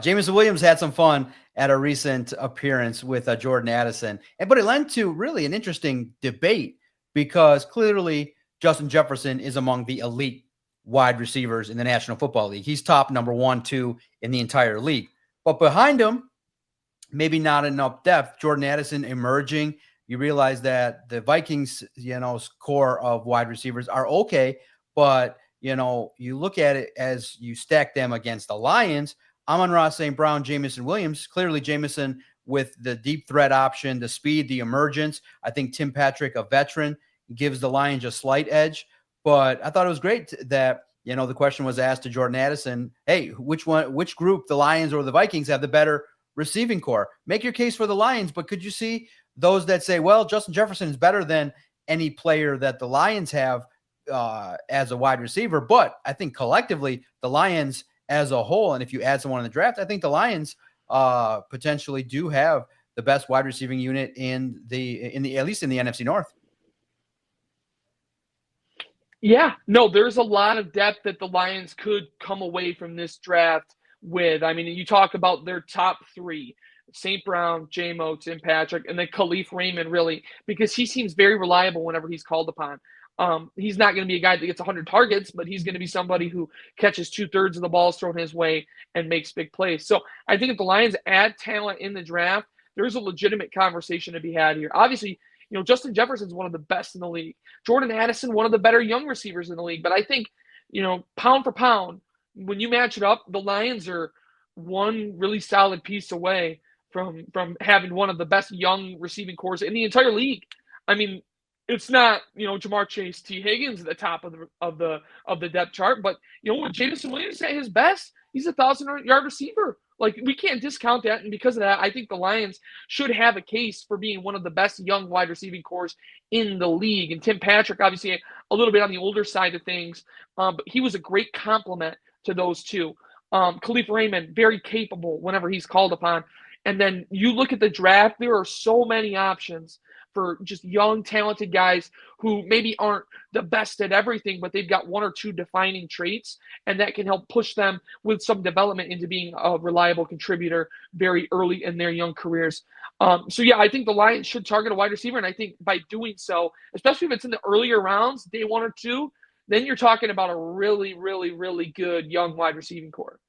Jameson Williams had some fun at a recent appearance with Jordan Addison, but it led to really an interesting debate because clearly Justin Jefferson is among the elite wide receivers in the National Football League. He's top number 1, 2 in the entire league. But behind him, maybe not enough depth. Jordan Addison emerging. You realize that the Vikings, core of wide receivers are okay, but you look at it as you stack them against the Lions. Amon-Ra St. Brown, Jameson Williams. Clearly, Jameson with the deep threat option, the speed, the emergence. I think Tim Patrick, a veteran, gives the Lions a slight edge. But I thought it was great that the question was asked to Jordan Addison, hey, which group, the Lions or the Vikings, have the better receiving core? Make your case for the Lions, but could you see those that say, well, Justin Jefferson is better than any player that the Lions have as a wide receiver? But I think collectively, the Lions as a whole, and if you add someone in the draft, I think the Lions potentially do have the best wide receiving unit in the at least in the NFC North. Yeah, no, there's a lot of depth that the Lions could come away from this draft with. I mean, you talk about their top 3, St. Brown, J-Mo, Tim Patrick, and then Khalif Raymond, really, because he seems very reliable whenever he's called upon. He's not going to be a guy that gets 100 targets, but he's going to be somebody who catches 2/3 of the balls thrown his way and makes big plays. So I think if the Lions add talent in the draft, there's a legitimate conversation to be had here. Obviously, Justin Jefferson's one of the best in the league. Jordan Addison, one of the better young receivers in the league. But I think, pound for pound, when you match it up, the Lions are one really solid piece away from having one of the best young receiving cores in the entire league. I mean, it's not, Jamar Chase, T. Higgins at the top of the depth chart, but when Jameson Williams at his best, he's a 1,000-yard receiver. Like, we can't discount that, and because of that, I think the Lions should have a case for being one of the best young wide receiving cores in the league. And Tim Patrick, obviously, a little bit on the older side of things, but he was a great complement to those two. Khalif Raymond, very capable whenever he's called upon. And then you look at the draft, there are so many options for just young, talented guys who maybe aren't the best at everything, but they've got 1 or 2 defining traits, and that can help push them with some development into being a reliable contributor very early in their young careers. So, yeah, I think the Lions should target a wide receiver, and I think by doing so, especially if it's in the earlier rounds, day 1 or 2, then you're talking about a really, really, really good young wide receiving core.